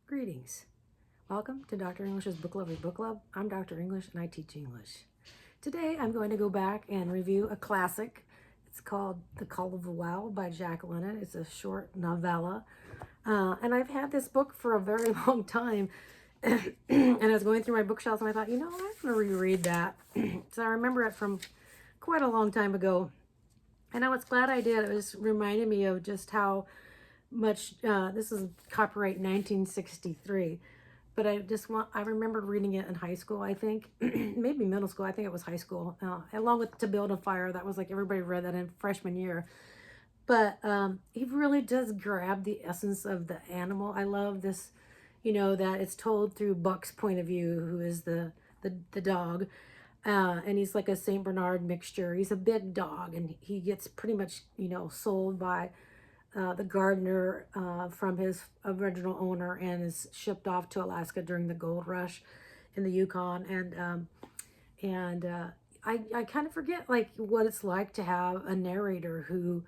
Greetings. Welcome to Dr. English's Book Lovers Book Club. I'm Dr. English and I teach English. Today I'm going to go back and review a classic. It's called The Call of the Wild by Jack London. It's a short novella. And I've had this book for a very long time. And I was going through my bookshelves and I thought, I'm going to reread that. So I remember it from quite a long time ago. And I was glad I did. It was reminded me of just how much, this is copyright 1963. But I remember reading it in high school, I think, maybe middle school. I think it was high school, along with To Build a Fire. That was like everybody read that in freshman year. But he really does grab the essence of the animal. I love this, that it's told through Buck's point of view, who is the dog. And he's like a Saint Bernard mixture. He's a big dog, and he gets pretty much, sold by the gardener from his original owner, and is shipped off to Alaska during the gold rush in the Yukon. I kind of forget like what it's like to have a narrator who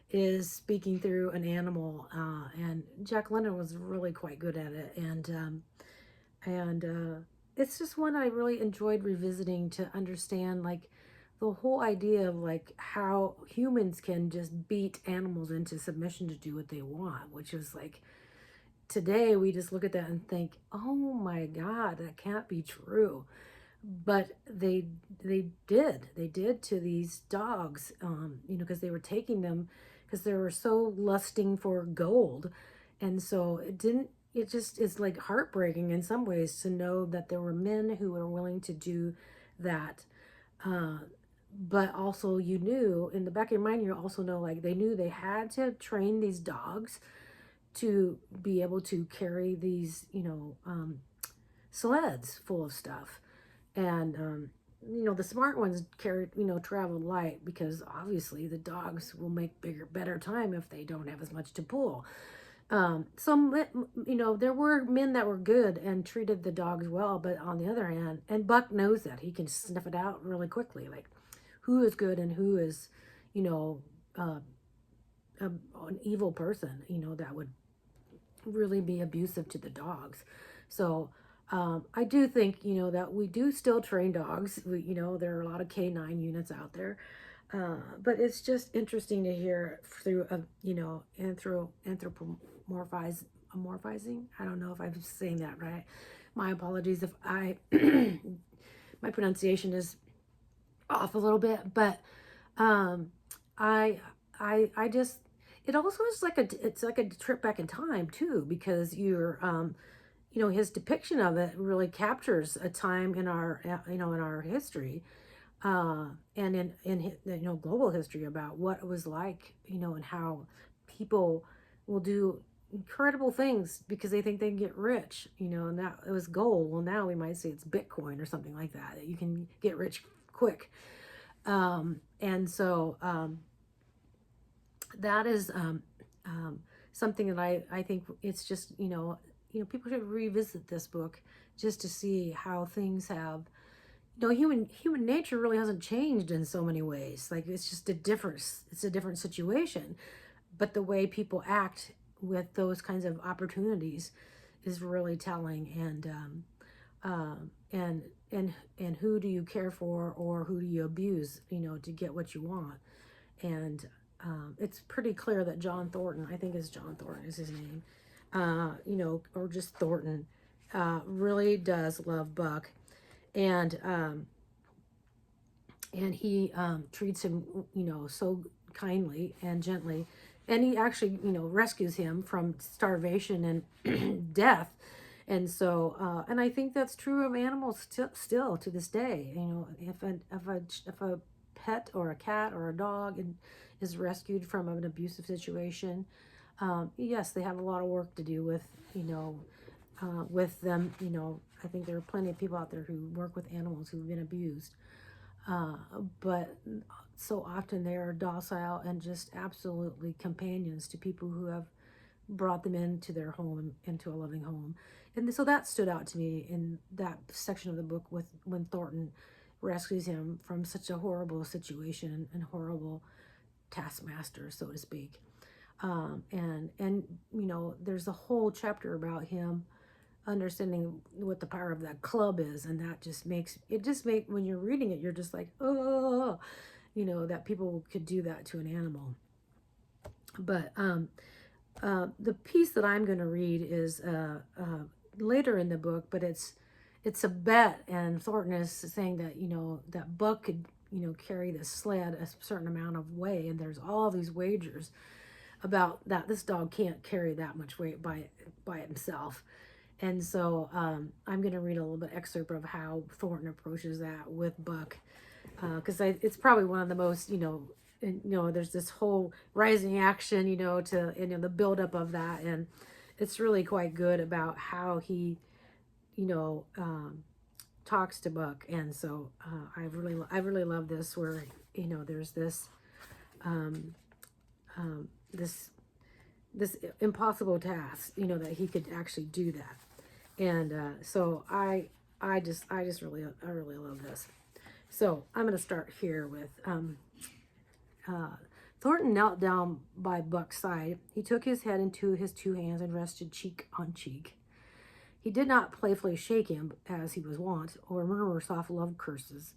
is speaking through an animal. And Jack London was really quite good at it. And it's just one I really enjoyed revisiting to understand like the whole idea of like how humans can just beat animals into submission to do what they want, which is like today we just look at that and think, oh my God, that can't be true. But they did to these dogs, because they were taking them because they were so lusting for gold. And so it just is like heartbreaking in some ways to know that there were men who were willing to do that. Uh, but also you knew in the back of your mind, you also know like they knew they had to train these dogs to be able to carry these, sleds full of stuff. And the smart ones carry, travel light, because obviously the dogs will make better time if they don't have as much to pull. There were men that were good and treated the dogs well, but on the other hand, and Buck knows that, he can sniff it out really quickly, like who is good and who is, you know, uh, an evil person, that would really be abusive to the dogs. So I do think, that we do still train dogs. There are a lot of canine units out there. But it's just interesting to hear through, anthropomorphizing. I don't know if I'm saying that right. My apologies if my pronunciation is off a little bit, but um, I, I just, it also is like it's like a trip back in time too, because his depiction of it really captures a time in our, in our history, and in global history, about what it was like, and how people will do incredible things because they think they can get rich, and that it was gold. Well, now we might say it's Bitcoin or something like that, that you can get rich quick. And so that is something that I think it's just, people should revisit this book just to see how things have, human nature really hasn't changed in so many ways. Like it's a different situation, but the way people act with those kinds of opportunities is really telling. And who do you care for, or who do you abuse, to get what you want. And it's pretty clear that John Thornton, I think it's John Thornton is his name, or just Thornton, really does love Buck. And he treats him, so kindly and gently. And he actually, rescues him from starvation and death. And so, and I think that's true of animals still to this day. If a pet or a cat or a dog is rescued from an abusive situation, yes, they have a lot of work to do with them. I think there are plenty of people out there who work with animals who've been abused. But so often they are docile and just absolutely companions to people who have brought them into their home, into a loving home. And so that stood out to me in that section of the book, with when Thornton rescues him from such a horrible situation and horrible taskmaster, so to speak. And there's a whole chapter about him understanding what the power of that club is, and that just makes it just make when you're reading it, you're just like, oh, that people could do that to an animal. But the piece that I'm going to read is later in the book, but it's a bet, and Thornton is saying that that Buck could carry this sled a certain amount of weight, and there's all these wagers about that this dog can't carry that much weight by himself. And so I'm going to read a little bit excerpt of how Thornton approaches that with Buck, because it's probably one of the most, there's this whole rising action, to the buildup of that, and it's really quite good about how he, talks to Buck. And so I really love this where there's this this this impossible task, that he could actually do that. And so I really love this. So I'm going to start here with Thornton knelt down by Buck's side. He took his head into his two hands and rested cheek on cheek. He did not playfully shake him, as he was wont, or murmur soft love curses,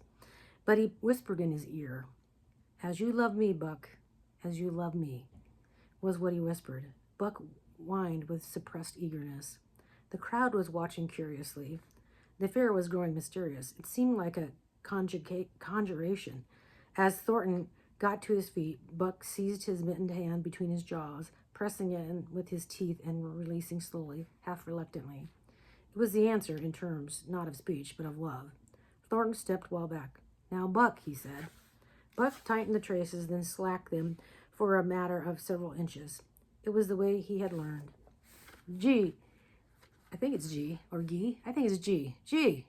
but he whispered in his ear, "As you love me, Buck, as you love me," was what he whispered. Buck whined with suppressed eagerness. The crowd was watching curiously. The affair was growing mysterious. It seemed like a conjuration. As Thornton got to his feet, Buck seized his mittened hand between his jaws, pressing it in with his teeth and releasing slowly, half reluctantly. It was the answer in terms, not of speech, but of love. Thornton stepped well back. "Now, Buck," he said. Buck tightened the traces, then slacked them for a matter of several inches. It was the way he had learned. "G. I think it's G, or Gee. I think it's G. G."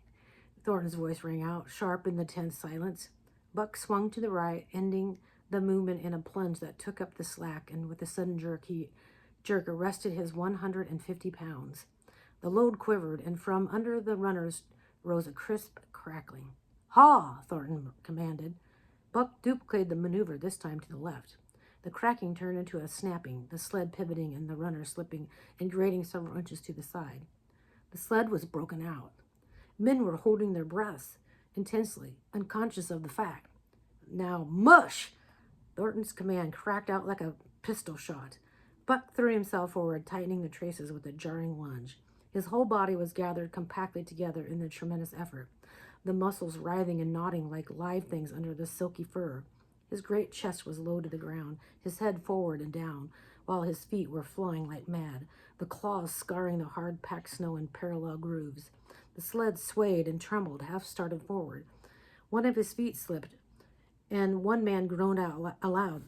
Thornton's voice rang out, sharp in the tense silence. Buck swung to the right, ending the movement in a plunge that took up the slack, and with a sudden jerk arrested his 150 pounds. The load quivered, and from under the runners rose a crisp crackling. "Haw!" Thornton commanded. Buck duplicated the maneuver, this time to the left. The cracking turned into a snapping, the sled pivoting and the runner slipping and grating several inches to the side. The sled was broken out. Men were holding their breaths intensely, unconscious of the fact. "Now, mush!" Thornton's command cracked out like a pistol shot. Buck threw himself forward, tightening the traces with a jarring lunge. His whole body was gathered compactly together in the tremendous effort, the muscles writhing and knotting like live things under the silky fur. His great chest was low to the ground, his head forward and down, while his feet were flying like mad, the claws scarring the hard-packed snow in parallel grooves. The sled swayed and trembled, half started forward. One of his feet slipped, and one man groaned out aloud.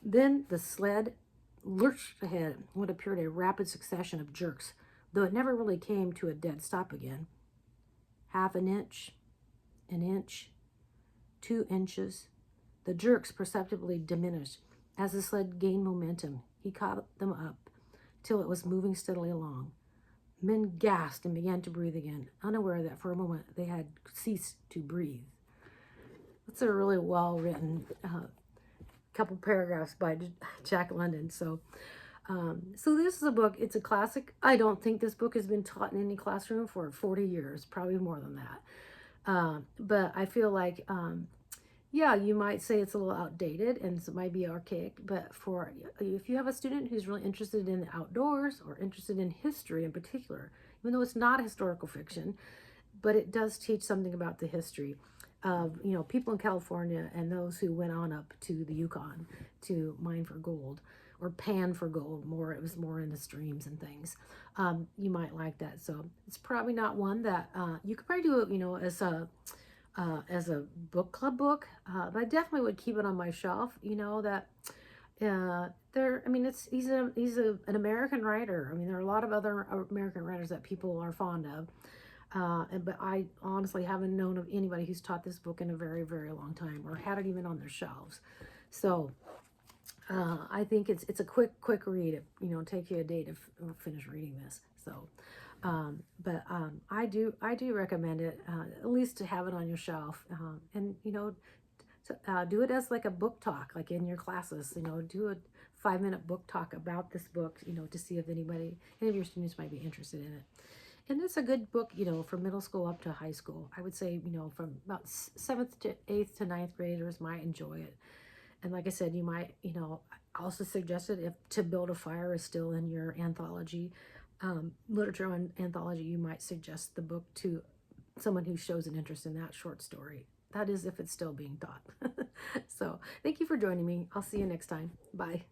Then the sled lurched ahead, what appeared a rapid succession of jerks, though it never really came to a dead stop again. Half an inch, 2 inches. The jerks perceptibly diminished. As the sled gained momentum, he caught them up till it was moving steadily along. Men gasped and began to breathe again, unaware that for a moment they had ceased to breathe. That's a really well-written couple paragraphs by Jack London. So this is a book. It's a classic. I don't think this book has been taught in any classroom for 40 years, probably more than that. But I feel like, yeah, you might say it's a little outdated and it might be archaic, but if you have a student who's really interested in the outdoors or interested in history in particular, even though it's not historical fiction, but it does teach something about the history of people in California and those who went on up to the Yukon to mine for gold or pan for gold. It was more in the streams and things. You might like that. So it's probably not one that you could probably do it, as a book club book, but I definitely would keep it on my shelf. That he's an American writer. I mean, there are a lot of other American writers that people are fond of. But I honestly haven't known of anybody who's taught this book in a very, very long time or had it even on their shelves. So I think it's a quick read. Take you a day to finish reading this. So, but I do recommend it, at least to have it on your shelf, and do it as like a book talk, like in your classes. Do a 5-minute book talk about this book, to see if any of your students might be interested in it. And it's a good book, you know, from middle school up to high school. I would say, you know, from about seventh to eighth to ninth graders might enjoy it. And like I said, you might, you know, I also suggested if To Build a Fire is still in your anthology, literature anthology, you might suggest the book to someone who shows an interest in that short story. That is if it's still being taught. So thank you for joining me. I'll see you next time. Bye.